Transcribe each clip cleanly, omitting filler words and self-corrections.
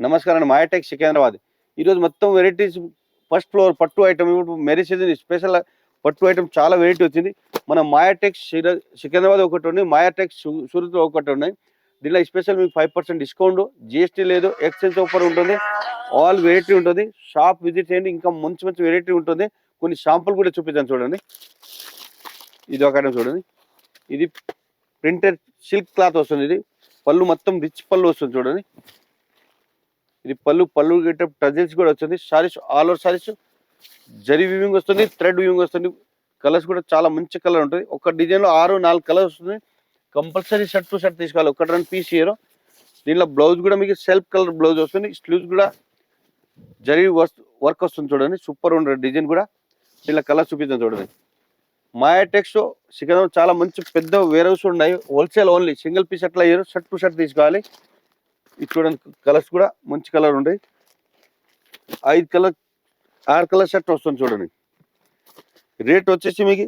నమస్కారం అండి. మాయాటెక్ సికింద్రాబాద్. ఈరోజు మొత్తం వెరైటీస్ ఫస్ట్ ఫ్లోర్ పట్టు ఐటమ్ ఇప్పుడు మ్యారేజ్ సీజన్ స్పెషల్ పట్టు ఐటమ్ చాలా వెరైటీ వచ్చింది. మన మాయాటెక్ సికింద్రాబాద్ ఒకటి ఉంది, మాయాటెక్ సూరత్ ఒకటి ఉన్నాయి. దీనిలో స్పెషల్ మీకు 5% డిస్కౌంట్, జిఎస్టీ లేదు, ఎక్స్చేంజ్ ఆఫర్ ఉంటుంది, ఆల్ వెరైటీ ఉంటుంది. షాప్ విజిట్ చేయండి, ఇంకా మంచి మంచి వెరైటీ ఉంటుంది. కొన్ని షాంపుల్ కూడా చూపిస్తాను చూడండి. ఇది ఒక ఐటమ్ చూడండి. ఇది ప్రింటెడ్ సిల్క్ క్లాత్ వస్తుంది. ఇది పళ్ళు మొత్తం రిచ్ పళ్ళు వస్తుంది చూడండి. ఇది పళ్ళు గెటప్ టజిల్స్ కూడా వస్తుంది. Saris all over saris zari weaving వస్తుంది, థ్రెడ్ వీవింగ్ వస్తుంది. కలర్స్ కూడా చాలా మంచి కలర్ ఉంటుంది. ఒక డిజైన్లో 6-4 కలర్స్ వస్తుంది. కంపల్సరీ షర్ట్ టు షర్ట్ తీసుకోవాలి, ఒకటి 2 పీస్ ఇయర్. దీనిలో బ్లౌజ్ కూడా మీకు సెల్ఫ్ కలర్ బ్లౌజ్ వస్తుంది. స్లీవ్స్ కూడా జరీ వర్క్ వస్తుంది చూడండి. సూపర్ ఉంటుంది డిజైన్ కూడా. దీనిలో కలర్ చూపిస్తాను చూడండి. మాయాటెక్స్ సికింద్రాబాద్ చాలా మంచి పెద్ద వేర్ హౌస్ ఉన్నాయి. హోల్సేల్ ఓన్లీ, సింగిల్ పీస్ అట్లా ఇయర్, షర్ట్ టు షర్ట్ తీసుకోవాలి. ఇది చూడండి, కలర్స్ కూడా మంచి కలర్ ఉంటాయి. 6 కలర్ షర్ట్ వస్తుంది చూడండి. రేట్ వచ్చేసి మీకు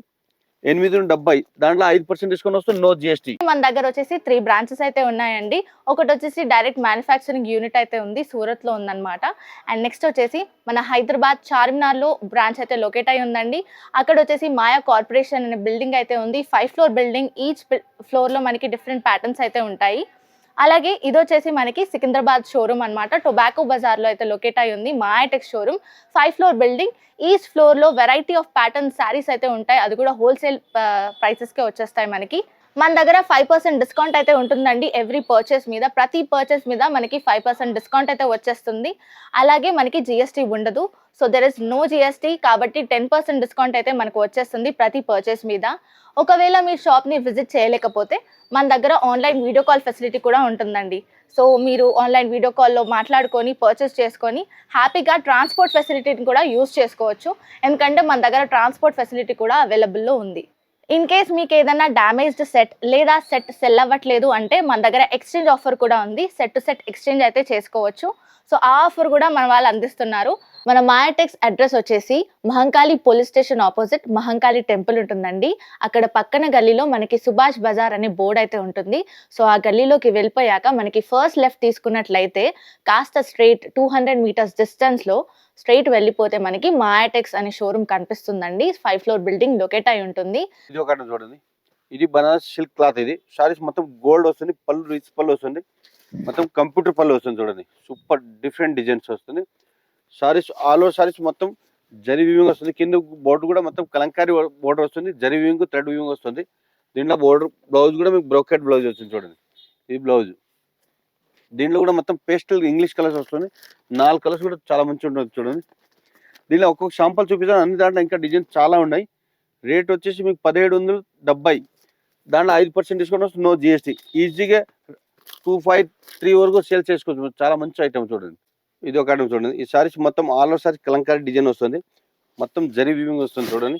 870, దాంట్లో 5% డిస్కౌంట్ వస్తుంది, నో జిఎస్టీ. మన దగ్గర వచ్చేసి 3 బ్రాంచెస్ అయితే ఉన్నాయండి. ఒకటి వచ్చేసి డైరెక్ట్ మ్యానుఫ్యాక్చరింగ్ యూనిట్ అయితే ఉంది, సూరత్ లో ఉందన్నమాట. అండ్ నెక్స్ట్ వచ్చేసి మన హైదరాబాద్ చార్మినార్ లో బ్రాంచ్ అయితే లొకేట్ అయి ఉందండి. అక్కడ వచ్చేసి మాయా కార్పొరేషన్ అనే బిల్డింగ్ అయితే ఉంది. 5 ఫ్లోర్ బిల్డింగ్. ఈచ్ ఫ్లోర్ లో మనకి డిఫరెంట్ ప్యాటర్న్స్ అయితే ఉంటాయి. అలాగే ఇది వచ్చేసి మనకి సికింద్రాబాద్ షోరూమ్ అనమాట. టొబాకో బజార్ లో అయితే లొకేట్ అయి ఉంది మాయాటెక్ showroom. 5 floor building. Each floor లో వెరైటీ ఆఫ్ ప్యాటర్న్ శారీస్ అయితే ఉంటాయి. అది కూడా హోల్సేల్ ప్రైసెస్ కే వచ్చేస్తాయి మనకి. మన దగ్గర 5% డిస్కౌంట్ అయితే ఉంటుందండి ఎవ్రీ పర్చేస్ మీద. ప్రతి పర్చేస్ మీద మనకి 5% డిస్కౌంట్ అయితే వచ్చేస్తుంది. అలాగే మనకి జిఎస్టీ ఉండదు. So there is no GST, కాబట్టి 10% డిస్కౌంట్ అయితే మనకు వచ్చేస్తుంది ప్రతి పర్చేస్ మీద. ఒకవేళ మీ షాప్ని విజిట్ చేయలేకపోతే మన దగ్గర ఆన్లైన్ వీడియో కాల్ ఫెసిలిటీ కూడా ఉంటుందండి. సో మీరు ఆన్లైన్ వీడియో కాల్లో మాట్లాడుకొని పర్చేస్ చేసుకొని హ్యాపీగా ట్రాన్స్పోర్ట్ ఫెసిలిటీని కూడా యూజ్ చేసుకోవచ్చు. ఎందుకంటే మన దగ్గర ట్రాన్స్పోర్ట్ ఫెసిలిటీ కూడా అవైలబుల్లో ఉంది. ఇన్ కేస్ మీకు ఏదైనా డ్యామేజ్డ్ సెట్ లేదా సెట్ సెల్ అవ్వట్లేదు అంటే మన దగ్గర ఎక్స్చేంజ్ ఆఫర్ కూడా ఉంది. సెట్ టు సెట్ ఎక్స్చేంజ్ అయితే చేసుకోవచ్చు. సో ఆ ఆఫర్ కూడా మన వాళ్ళు అందిస్తున్నారు. మన మాయాటెక్స్ అడ్రస్ వచ్చేసి Mahankali police station opposite Mahankali temple ఉంటుందండి. అక్కడ పక్కన గల్లీలో మనకి సుభాష్ బజార్ అనే బోర్డు అయితే ఉంటుంది. సో ఆ గల్లీలోకి వెళ్ళిపోయాక మనకి ఫస్ట్ లెఫ్ట్ తీసుకున్నట్లయితే కాస్త స్ట్రైట్ 200 మీటర్స్ డిస్టెన్స్లో స్ట్రైట్ వెళ్ళిపోతే మనకి మాయాటెక్స్ అనే షోరూమ్ కనిపిస్తుందండి. 5 ఫ్లోర్ బిల్డింగ్ లొకేట్ అయి ఉంటుంది. ఇది ఒక చూడండి. ఇది బనారస్ సిల్క్ క్లాత్. ఇది సారీస్ మొత్తం గోల్డ్ వస్తుంది, పళ్ళు రిచ్ పళ్ళు వస్తుంది, మొత్తం కంప్యూటర్ పళ్ళు వస్తుంది చూడండి. సూపర్ డిఫరెంట్ డిజైన్స్ వస్తుంది. సారీస్ ఆల్ ఓవర్ సారీస్ మొత్తం జరీ వీవింగ్ వస్తుంది. కింద బోర్డర్ కూడా మొత్తం కలంకారీ బోర్డర్ వస్తుంది, జరీ వీవింగ్ థ్రెడ్ వీవింగ్ వస్తుంది. దీంట్లో బోర్డర్ బ్లౌజ్ కూడా మీకు బ్రోకెట్ బ్లౌజ్ వస్తుంది చూడండి. ఇది బ్లౌజ్. దీంట్లో కూడా మొత్తం పేస్టల్ ఇంగ్లీష్ కలర్స్ వస్తుంది. 4 కలర్స్ కూడా చాలా మంచి ఉంటుంది చూడండి. దీనిలో ఒక్కొక్క షాంపుల్ చూపిస్తాను. అన్ని దాంట్లో ఇంకా డిజైన్స్ చాలా ఉన్నాయి. రేట్ వచ్చేసి మీకు 1770, దాంట్లో 5% డిస్కౌంట్ వస్తుంది, నో జిఎస్టీ. ఈజీగా 253 వరకు సేల్ చేసుకోవచ్చు. చాలా మంచి ఐటమ్ చూడండి. ఇది ఒక ఐటమ్ చూడండి. ఈ సారీస్ మొత్తం all over sorry Kalamkari design వస్తుంది, మొత్తం జరీ వీవింగ్ వస్తుంది చూడండి.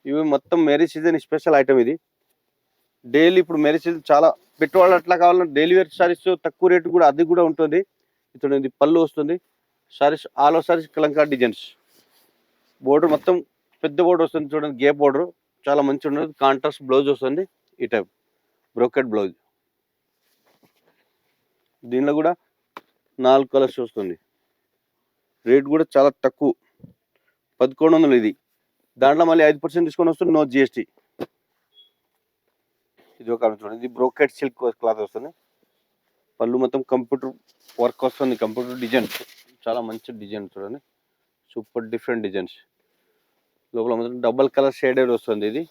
ఇవి మొత్తం మ్యారేజ్ సీజన్ స్పెషల్ ఐటమ్. ఇది డైలీ ఇప్పుడు మ్యారేజ్ సీజన్ చాలా పెట్టుబడి అట్లా కావాలన్నా డైలీ వేర్ సారీస్ తక్కువ రేటు కూడా అది కూడా ఉంటుంది. చూడండి, పళ్ళు వస్తుంది. Saris all over saris Kalamkari designs. Border మొత్తం పెద్ద బోర్డర్ వస్తుంది చూడండి, గేప్ బోర్డర్ చాలా మంచి ఉంటుంది. కాంట్రాస్ట్ బ్లౌజ్ వస్తుంది, ఈ టైప్ బ్రోకెట్ బ్లౌజ్. దీనిలో కూడా 4 కలర్స్ వస్తుంది. రేట్ కూడా చాలా తక్కువ, 1100 ఇది. దాంట్లో మళ్ళీ 5% డిస్కౌంట్ వస్తుంది, నో జిఎస్టీ. ఇది ఒక చూడండి. ఇది బ్రోకెట్ సిల్క్ క్లాత్ వస్తుంది. పళ్ళు మొత్తం కంప్యూటర్ వర్క్ వస్తుంది, కంప్యూటర్ డిజైన్. చాలా మంచి డిజైన్ చూడండి, సూపర్ డిఫరెంట్ డిజైన్స్. లోపల మొత్తం డబల్ కలర్ షేడెడ్ వస్తుంది. ఇది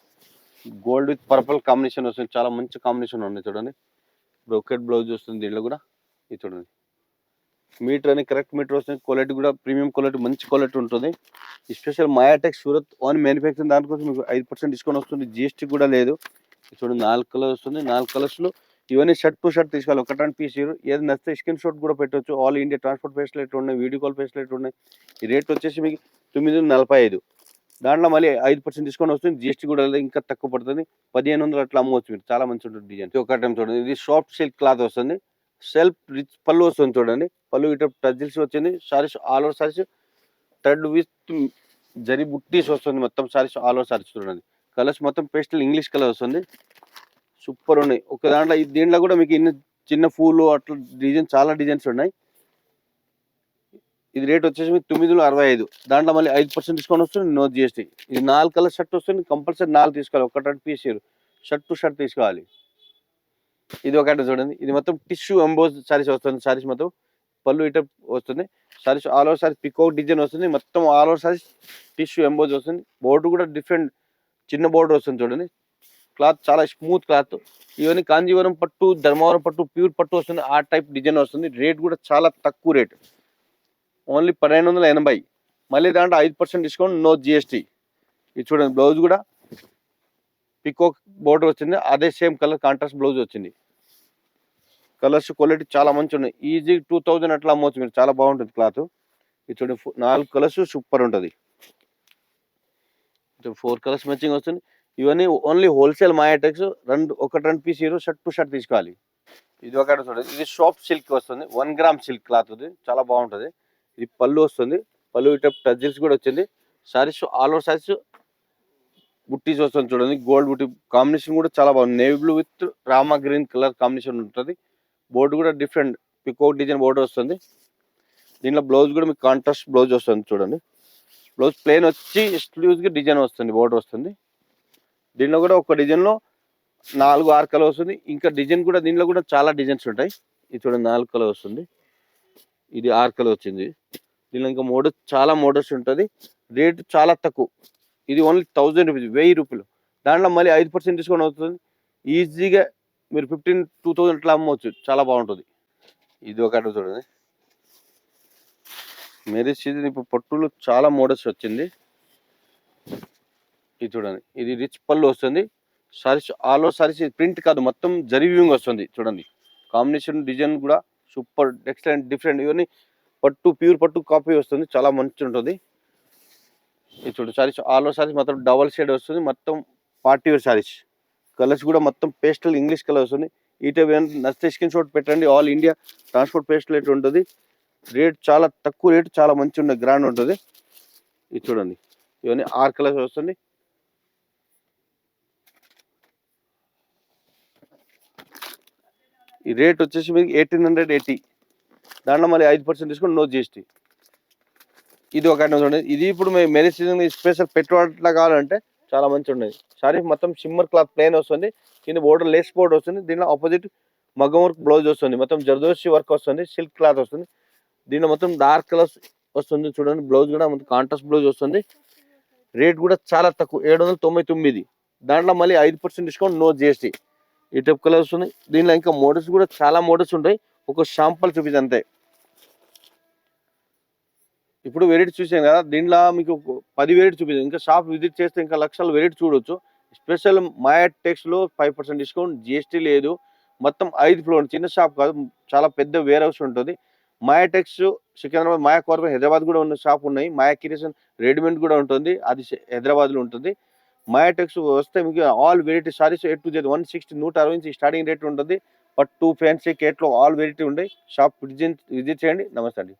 గోల్డ్ విత్ పర్పుల్ కాంబినేషన్ వస్తుంది, చాలా మంచి కాంబినేషన్ ఉంది చూడండి. బ్రోకెట్ బ్లౌజ్ వస్తుంది దీంట్లో కూడా. ఇది చూడండి, మీటర్ అని కరెక్ట్ మీటర్ వస్తుంది. క్వాలిటీ కూడా ప్రీమియం క్వాలిటీ, మంచి క్వాలిటీ ఉంటుంది. స్పెషల్ మాయాటెక్ సూరత్ ఓన్ మ్యానుఫ్యాక్చరింగ్, దానికోసం మీకు 5% డిస్కౌంట్ వస్తుంది, జిఎస్టీ కూడా లేదు. చూడండి, 4 కలర్ వస్తుంది. 4 కలర్స్లో ఇవన్నీ షర్ట్ టు షర్ట్ తీసుకోవాలి, ఒకటి 2 పీస్. ఏది నచ్చితే స్క్రీన్ షాట్ కూడా పెట్టవచ్చు. ఆల్ ఇండియా ట్రాన్స్పోర్ట్ ఫెసిలిటీ ఉన్నాయి, వీడియో కాల్ ఫెసిలిటీ ఉన్నాయి. ఈ రేట్ వచ్చేసి మీకు 945. దాంట్లో మళ్ళీ 5% డిస్కౌంట్ వస్తుంది, జిఎస్టీ కూడా లేదు, ఇంకా తక్కువ పడుతుంది. 1500 అట్లా అమ్మవచ్చు మీరు. చాలా మంచి ఉంటుంది డిజైన్. ఒక టైం చూడండి, ఇది సాఫ్ట్ సిల్క్ క్లాత్ వస్తుంది, సెల్ఫ్ రిచ్ పళ్ళు వస్తుంది చూడండి. పళ్ళు ఇటు టజిల్స్ వచ్చింది. Sarees all over sarees thread with zari buttis వస్తుంది, మొత్తం సారీస్ ఆల్ ఓవర్ సారీస్ చూడండి. కలర్స్ మొత్తం పేస్టల్ ఇంగ్లీష్ కలర్ వస్తుంది, సూపర్ ఉన్నాయి. ఒక దాంట్లో దీంట్లో కూడా మీకు ఇన్ని చిన్న పూలు అట్లా డిజైన్ చాలా డిజైన్స్ ఉన్నాయి. ఇది రేట్ వచ్చేసి మీకు 965. దాంట్లో మళ్ళీ 5% డిస్కౌంట్ వస్తుంది, నో జిఎస్టీ. ఇది 4 కలర్ షర్ట్ వస్తుంది, కంపల్సరీ 4 తీసుకోవాలి, ఒక 2 పీస్ షర్ట్ టు షర్ట్ తీసుకోవాలి. ఇది ఒక ఐటమ్ చూడండి, ఇది మొత్తం టిష్యూ ఎంబోజ్ సారీస్ వస్తుంది. సారీస్ మొత్తం పళ్ళు ఇట వస్తుంది, saris all over saris peacock design వస్తుంది, మొత్తం all over saris tissue emboss వస్తుంది. బోర్డు కూడా డిఫరెంట్ చిన్న బోర్డర్ వస్తుంది చూడండి. క్లాత్ చాలా స్మూత్ క్లాత్. ఇవన్నీ కాంజీవరం పట్టు, ధర్మవరం పట్టు, ప్యూర్ పట్టు వస్తుంది, ఆ టైప్ డిజైన్ వస్తుంది. రేట్ కూడా చాలా తక్కువ రేట్, ఓన్లీ 1280. మళ్ళీ దాంట్లో 5% డిస్కౌంట్, నో జిఎస్టీ. ఇది చూడండి, బ్లౌజ్ కూడా పికాక్ బోర్డర్ వచ్చింది, అదే సేమ్ కలర్ కాంట్రాస్ట్ బ్లౌజ్ వచ్చింది. కలర్స్ క్వాలిటీ చాలా మంచి ఉన్నాయి. ఈజీ 2000 అట్లా అమ్మవచ్చు మీరు, చాలా బాగుంటుంది క్లాత్. ఇది చూడండి, 4 కలర్స్ సూపర్ ఉంటుంది. 4 కలర్స్ మ్యాచింగ్ వస్తుంది. ఇవన్నీ ఓన్లీ హోల్సేల్ మాయాటెక్స్. ఒక 2 పీస్ షర్ట్ టు షర్ట్ తీసుకోవాలి. ఇది ఒక చూడండి, ఇది సాఫ్ట్ సిల్క్ వస్తుంది, 1 గ్రామ్ సిల్క్ క్లాత్ ఇది, చాలా బాగుంటుంది. ఇది పళ్ళు వస్తుంది, పళ్ళు ఇట టజిల్స్ కూడా వచ్చింది. సారీస్ ఆల్ ఓవర్ సారీస్ బుట్టీస్ వస్తుంది చూడండి, గోల్డ్ బుట్టి కాంబినేషన్ కూడా చాలా బాగుంది. Navy blue with Rama green colour combination ఉంటుంది. బోర్డు కూడా డిఫరెంట్ పికాక్ డిజైన్ బోర్డు వస్తుంది. దీంట్లో బ్లౌజ్ కూడా మీకు కాంట్రాస్ట్ బ్లౌజ్ వస్తుంది చూడండి. బ్లౌజ్ ప్లెయిన్ వచ్చి స్లీవ్స్కి డిజైన్ వస్తుంది, బోర్డర్ వస్తుంది. దీనిలో కూడా ఒక డిజైన్లో 4-6 కలర్ వస్తుంది. ఇంకా డిజైన్ కూడా దీనిలో కూడా చాలా డిజైన్స్ ఉంటాయి. ఇది చూడండి, 4 కలర్ వస్తుంది, ఇది 6 కలర్ వచ్చింది. దీనిలో ఇంకా చాలా మోడల్స్ ఉంటుంది. రేట్ చాలా తక్కువ, ఇది ఓన్లీ 1000 రూపీస్, 1000 రూపాయలు. దాంట్లో మళ్ళీ 5% డిస్కౌంట్ అవుతుంది. ఈజీగా మీరు 15,000-2000 అట్లా అమ్మవచ్చు, చాలా బాగుంటుంది. ఇది ఒక చూడండి, మెరీస్ సీజన్ ఇప్పుడు పట్టులో చాలా మోడల్స్ వచ్చింది. ఇది చూడండి, ఇది రిచ్ పళ్ళు వస్తుంది. Saris all over saris print కాదు, మొత్తం జరీ వీవింగ్ వస్తుంది చూడండి. కాంబినేషన్ డిజైన్ కూడా సూపర్ ఎక్సలెంట్ డిఫరెంట్. ఇవన్నీ పట్టు, ప్యూర్ పట్టు కాపీ వస్తుంది, చాలా మంచి ఉంటుంది. ఇది చూడండి, సారీస్ ఆల్ ఓవర్ సారీస్ మొత్తం డబల్ షేడ్ వస్తుంది, మొత్తం పార్టీ వేర్ సారీస్. కలర్స్ కూడా మొత్తం పేస్టల్ ఇంగ్లీష్ కలర్ వస్తుంది. ఈ టైప్ నచ్చితే స్క్రీన్ షాట్ పెట్టండి. All India transport pastel rate ఉంటుంది. రేట్ చాలా తక్కువ రేట్, చాలా మంచి ఉంటుంది, గ్రాండ్ ఉంటుంది. ఇది చూడండి, ఇవన్నీ 6 కలర్స్ వస్తుంది. ఈ రేట్ వచ్చేసి మీకు 1880. దాంట్లో మళ్ళీ 5% డిస్కౌంట్, నో జిఎస్టీ. ఇది ఒక ఐటమ్ చూడండి, ఇది ఇప్పుడు మెరీస్ సీజన్ స్పెషల్ పెట్టుబడిలా కావాలంటే చాలా మంచి ఉన్నాయి. సారీ మొత్తం షిమ్మర్ క్లాత్ ప్లెయిన్ వస్తుంది, కింద బోర్డర్ లేస్ బోర్డర్ వస్తుంది. దీనిలో ఆపోజిట్ మగ్గం వర్క్ బ్లౌజ్ వస్తుంది, మొత్తం జర్దోసి వర్క్ వస్తుంది, సిల్క్ క్లాత్ వస్తుంది. దీనిలో మొత్తం డార్క్ కలర్స్ వస్తుంది చూడండి. బ్లౌజ్ కూడా మొత్తం కాంట్రాస్ట్ బ్లౌజ్ వస్తుంది. రేట్ కూడా చాలా తక్కువ, 799. దాంట్లో మళ్ళీ 5% డిస్కౌంట్, నో జిఎస్టీ. ఈ టైప్ కలర్స్ ఉన్నాయి. దీనిలో ఇంకా మోడల్స్ కూడా చాలా మోడల్స్ ఉంటాయి, ఒక శాంపుల్ చూపించి అంతే. ఇప్పుడు వెరైటీ చూసాను కదా, దీంట్లో మీకు 10 వెరైటీ చూపించాను. ఇంకా షాప్ విజిట్ చేస్తే ఇంకా లక్షల వెరైటీ చూడొచ్చు. స్పెషల్ మాయా టెక్స్లో 5% డిస్కౌంట్, జిఎస్టీ లేదు. మొత్తం 5 ఫ్లోర్, చిన్న షాప్ కాదు, చాలా పెద్ద వేర్ హౌస్ ఉంటుంది. మాయా టెక్స్ సికింద్రాబాద్, మాయా కార్పొరేట్ హైదరాబాద్ కూడా ఉన్న షాప్ ఉన్నాయి. మాయా కిరేషన్ రెడీమేడ్ కూడా ఉంటుంది, అది హైదరాబాద్లో ఉంటుంది. మాయా టెక్స్ వస్తే మీకు all variety saris A to Z 160 160 starting rate ఉంటుంది. పట్టు, ఫ్యాన్సీ, కేట్లో ఆల్ వెరైటీ ఉంటాయి. షాప్ విజిట్ చేయండి. నమస్తే అండి.